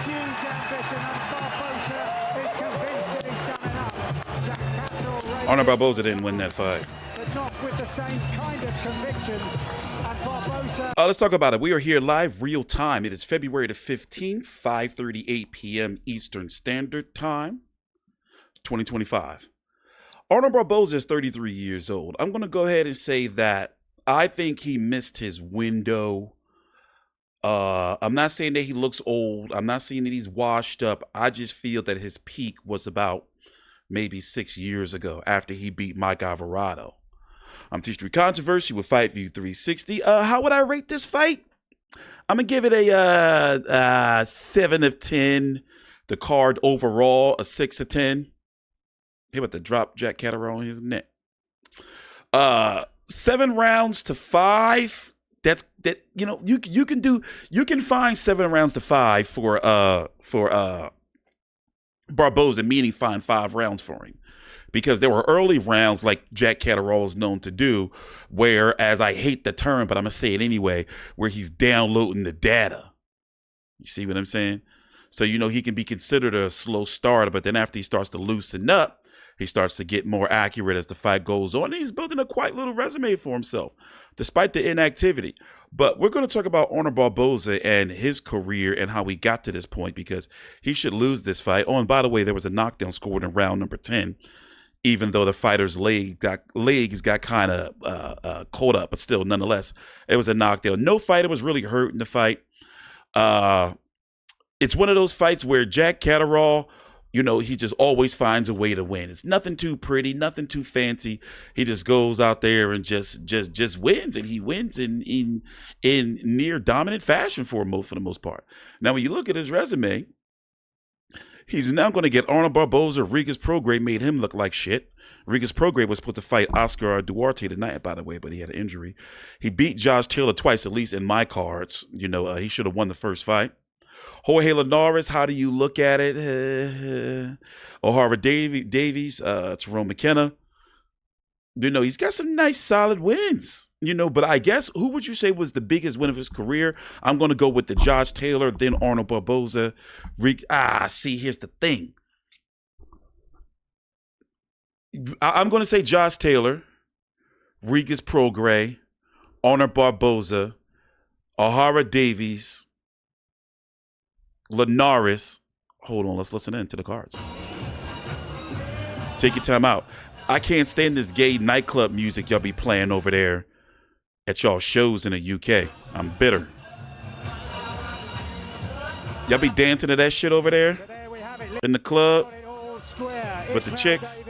huge ambition, and Barboza is convinced that he's done enough. Jack Catterall Arnold Barboza didn't win that fight. but not with the same kind of conviction. And Barboza. Let's talk about it. We are here live, real time. It is February the 15th, 5:38 p.m. Eastern Standard Time, 2025. Arnold Barboza is 33 years old. I'm going to go ahead and say that I think he missed his window. I'm not saying that he looks old. I'm not saying that he's washed up. I just feel that his peak was about maybe 6 years ago after he beat Mike Alvarado. I'm TstreeT Controversy with Fight View 360. How would I rate this fight? I'm going to give it a 7 of 10. The card overall, a 6 of 10. He about to drop Jack Catterall on his neck. 7 rounds to 5. You can find 7 rounds to 5 for Barboza, meaning find 5 rounds for him. Because there were early rounds like Jack Catterall is known to do, where, as I hate the term, but I'm going to say it anyway, where he's downloading the data. You see what I'm saying? So, he can be considered a slow starter, but then after he starts to loosen up, he starts to get more accurate as the fight goes on. And he's building a quite little resume for himself, despite the inactivity. But we're going to talk about Arnold Barboza and his career and how he got to this point, because he should lose this fight. Oh, and by the way, there was a knockdown scored in round number 10. Even though the fighter's legs got kind of caught up, but still, nonetheless, it was a knockdown. No fighter was really hurt in the fight. It's one of those fights where Jack Catterall, he just always finds a way to win. It's nothing too pretty, nothing too fancy. He just goes out there and just wins, and he wins in near dominant fashion for the most part. Now, when you look at his resume, he's now going to get Arnold Barboza. Regis Prograis made him look like shit. Regis Prograis was supposed to fight Oscar Duarte tonight, by the way, but he had an injury. He beat Josh Taylor twice, at least in my cards. He should have won the first fight. Jorge Linares, how do you look at it? O'Hara Davies, Tyrone McKenna. He's got some nice, solid wins. But I guess, who would you say was the biggest win of his career? I'm going to go with the Josh Taylor, then Arnold Barboza. See, here's the thing. I'm going to say Josh Taylor, Regis Prograis, Arnold Barboza, O'Hara Davies, Linares. Hold on, let's listen in to the cards. Take your time out. I can't stand this gay nightclub music y'all be playing over there at y'all shows in the UK. I'm bitter. Y'all be dancing to that shit over there in the club with the chicks.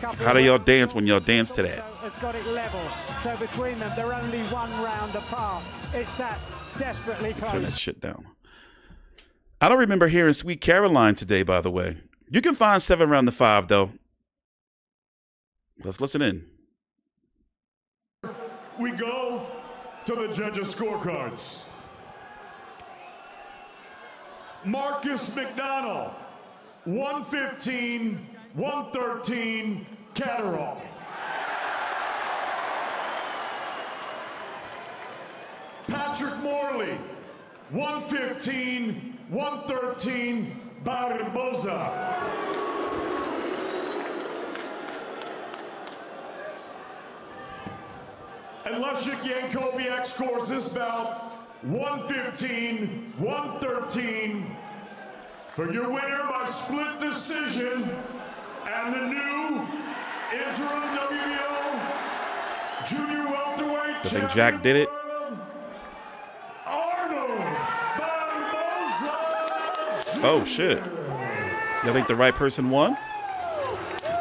How do y'all dance when y'all dance to that? Has got it level. So between them, they're only 1 round apart. It's that desperately close. Turn that shit down. I don't remember hearing Sweet Caroline today, by the way. You can find 7 round to 5, though. Let's listen in. We go to the judges' scorecards. Marcus McDonald, 115, 113, Catterall. Patrick Morley, 115, 113, Barboza. And Leszek Jankowiak scores this bout 115, 113 for your winner by split decision and the new interim WBO junior welterweight I think Jack did it. Arnold Barboza. Oh, shit. Y'all think the right person won?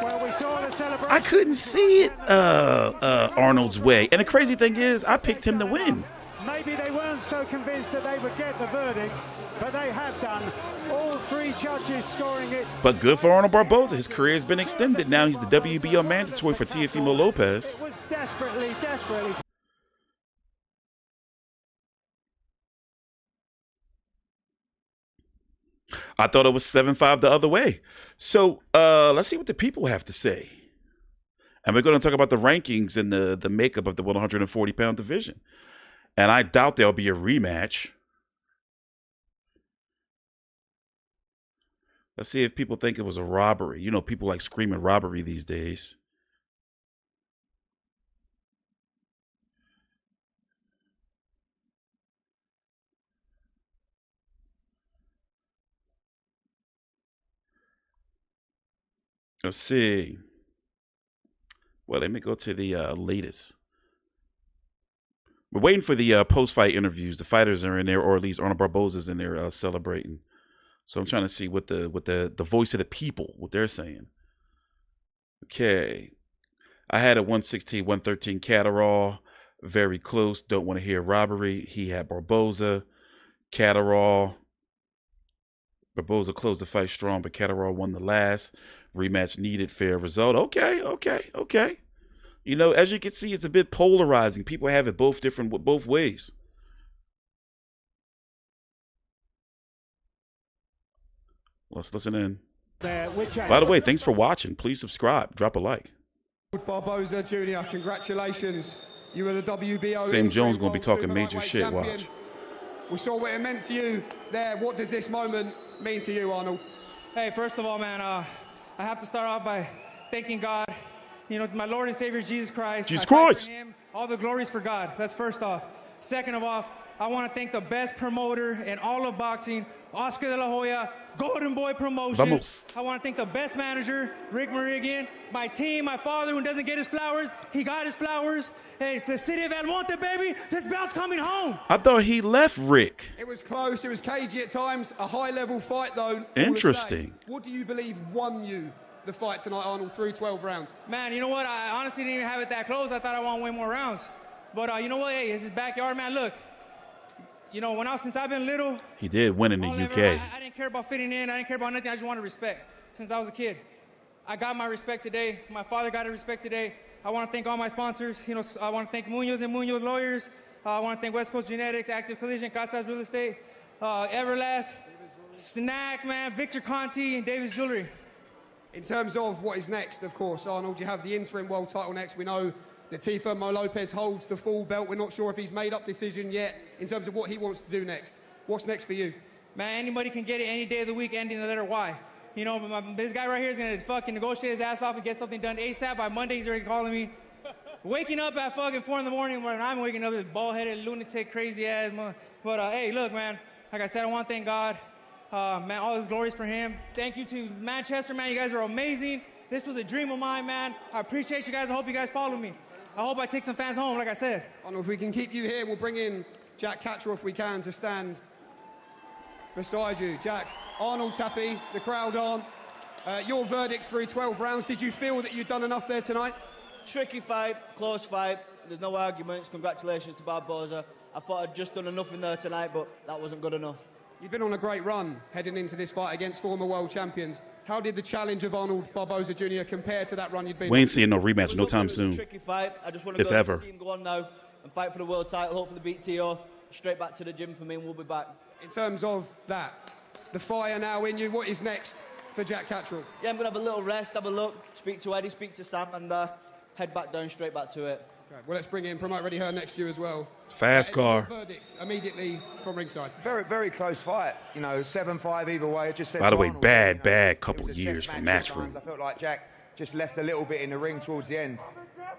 Well, we saw the celebration. I couldn't see it Arnold's way. And the crazy thing is, I picked him to win. Maybe they weren't so convinced that they would get the verdict, but they have done. All 3 judges scoring it. But good for Arnold Barboza. His career has been extended. Now he's the WBO mandatory for Teofimo Lopez. It was desperately. I thought it was 7-5 the other way. So let's see what the people have to say. And we're going to talk about the rankings and the makeup of the 140-pound division. And I doubt there'll be a rematch. Let's see if people think it was a robbery. You know, people like screaming robbery these days. Let's see. Well, let me go to the latest. We're waiting for the post-fight interviews. The fighters are in there, or at least Arnold Barboza's in there celebrating. So I'm trying to see what the voice of the people, what they're saying. Okay. I had a 116, 113 Catterall. Very close. Don't want to hear robbery. He had Barboza. Catterall. Barboza closed the fight strong, but Catterall won the last. Rematch needed. Fair result. Okay. You know, as you can see, it's a bit polarizing. People have it both ways. Let's listen in. By the way, thanks for watching. Please subscribe. Drop a like. Barboza Jr., congratulations. You were the WBO. Sam Jones going to be talking major shit. Champion. Watch. We saw what it meant to you there. What does this moment mean to you, Arnold? Hey, first of all, man, I have to start off by thanking God. You know, my Lord and Savior, Jesus Christ. Jesus I fight Christ. for him. All the glories for God. That's first off. Second of all, I want to thank the best promoter in all of boxing, Oscar de la Hoya, Golden Boy Promotions. Vamos. I want to thank the best manager, Rick Meridian, my team, my father who doesn't get his flowers. He got his flowers. Hey, the city of El Monte, baby, this belt's coming home. I thought he left Rick. It was close. It was cagey at times. A high-level fight, though. Interesting. What do you believe won you the fight tonight, Arnold, through 12 rounds? Man, you know what? I honestly didn't even have it that close. I thought I want to win more rounds. But you know what? Hey, it's his backyard, man. Look, you know, since I've been little, He did win in the UK. I didn't care about fitting in. I didn't care about nothing. I just wanted respect since I was a kid. I got my respect today. My father got his respect today. I want to thank all my sponsors. You know, I want to thank Munoz and Munoz Lawyers. I want to thank West Coast Genetics, Active Collision, Casas Real Estate, Everlast, Snack, man, Victor Conti, and Davis Jewelry. In terms of what is next, of course, Arnold, you have the interim world title next. We know that Teofimo Lopez holds the full belt. We're not sure if he's made up decision yet in terms of what he wants to do next. What's next for you? Man, anybody can get it any day of the week, ending the letter Y. You know, this guy right here is going to fucking negotiate his ass off and get something done ASAP. By Monday, he's already calling me. Waking up at fucking 4 in the morning when I'm waking up, this bald-headed, lunatic, crazy-ass man. But, hey, look, man, like I said, I want to thank God. Man, all his glories for him. Thank you to Manchester, man. You guys are amazing. This was a dream of mine, man. I appreciate you guys. I hope you guys follow me. I hope I take some fans home, like I said. Arnold, if we can keep you here, we'll bring in Jack Catterall if we can to stand beside you. Jack, Arnold's happy, the crowd aren't. Your verdict through 12 rounds, did you feel that you'd done enough there tonight? Tricky fight, close fight. There's no arguments. Congratulations to Barboza. I thought I'd just done enough in there tonight, but that wasn't good enough. You've been on a great run heading into this fight against former world champions. How did the challenge of Arnold Barboza Jr. compare to that run you'd been We on? ain't seeing no rematch no time It was soon. a tricky fight. I just want to If go ever. and see him go on now and fight for the world title. Hopefully beat TO. Straight back to the gym for me, and we'll be back. In terms of that, the fire now in you, what is next for Jack Catterall? Yeah, I'm going to have a little rest, have a look, speak to Eddie, speak to Sam, and head back down, straight back to it. Okay, well, let's bring in Promote Ready Her next year as well. Fast car. Your verdict immediately from ringside. Very, very close fight. You know, 7-5 either way. I just said By the to way, Arnold, bad it couple was a years chess for match at Matchroom. times. I felt like Jack just left a little bit in the ring towards the end.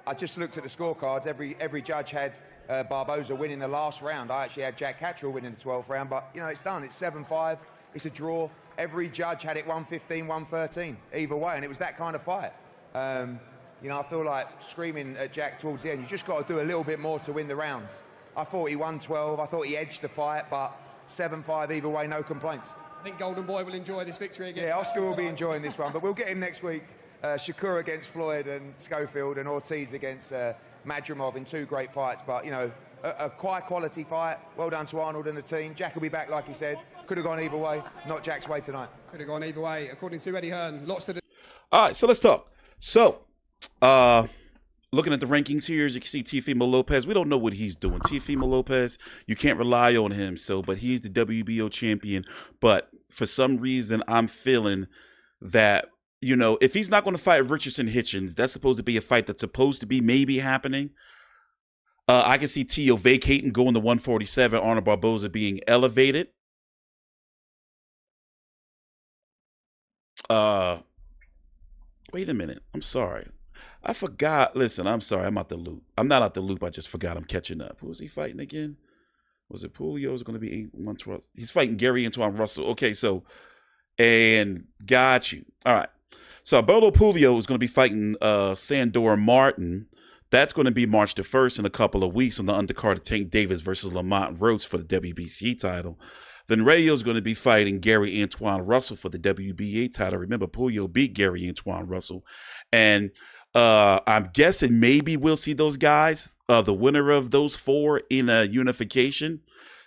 I just looked at the scorecards. Every judge had Barboza winning the last round. I actually had Jack Catterall winning the 12th round. But, you know, it's done. It's 7-5. It's a draw. Every judge had it 115, 113 either way. And it was that kind of fight. You know, I feel like screaming at Jack towards the end, you just got to do a little bit more to win the rounds. I thought he won 12. I thought he edged the fight, but 7-5 either way, no complaints. I think Golden Boy will enjoy this victory against Yeah, Oscar will be tonight. enjoying this one, but we'll get him next week. Shakur against Floyd and Schofield, and Ortiz against Madrimov in 2 great fights. But, you know, a quite quality fight. Well done to Arnold and the team. Jack will be back, like he said. Could have gone either way. Not Jack's way tonight. Could have gone either way, according to Eddie Hearn. Lots to do. All right, so let's talk. So, looking at the rankings here, as you can see, Teofimo Lopez, we don't know what he's doing. Teofimo Lopez, you can't rely on him, but he's the WBO champion. But for some reason, I'm feeling that, you know, if he's not going to fight Richardson Hitchens, that's supposed to be a fight that's supposed to be maybe happening. I can see Tio vacating, going to 147, Arnold Barboza being elevated. Wait a minute. I'm sorry. I forgot. Listen, I'm sorry. I'm out the loop. I'm not out the loop. I just forgot I'm catching up. Who was he fighting again? Was it Pulio? Is going to be 112? He's fighting Gary Antoine Russell. Okay, so, and got you. All right. So Alberto Pulio is going to be fighting Sandor Martin. That's going to be March the 1st in a couple of weeks on the undercard of Tank Davis versus Lamont Rhodes for the WBC title. Then Rayo is going to be fighting Gary Antoine Russell for the WBA title. Remember, Pulio beat Gary Antoine Russell. And I'm guessing maybe we'll see those guys, the winner of those four, in a unification.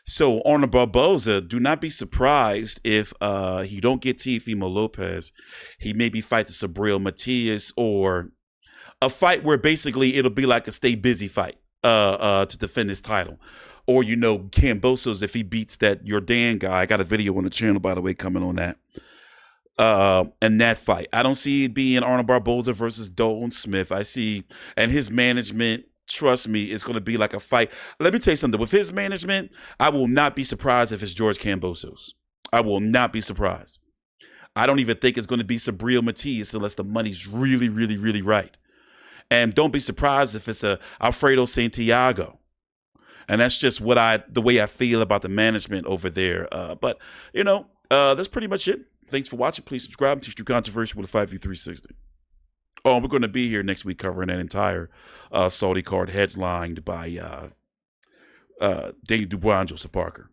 So Arnold Barboza, do not be surprised if he don't get Teofimo Lopez. He maybe fights Sabriel Matias, or a fight where basically it'll be like a stay busy fight to defend his title. Or, you know, Cambosos, if he beats that Jordan guy. I got a video on the channel, by the way, coming on that. And that fight, I don't see it being Arnold Barboza versus Dalton Smith. I see, and his management, trust me, it's going to be like a fight. Let me tell you something. With his management, I will not be surprised if it's George Cambosos. I will not be surprised. I don't even think it's going to be Sabriel Matias unless the money's really, really, really right. And don't be surprised if it's a Alfredo Santiago. And that's just the way I feel about the management over there. But, you know, that's pretty much it. Thanks for watching. Please subscribe to TstreeT Controversy with a 5v360. Oh, we're going to be here next week covering that entire Saudi card headlined by Dave Dubois and Joseph Parker.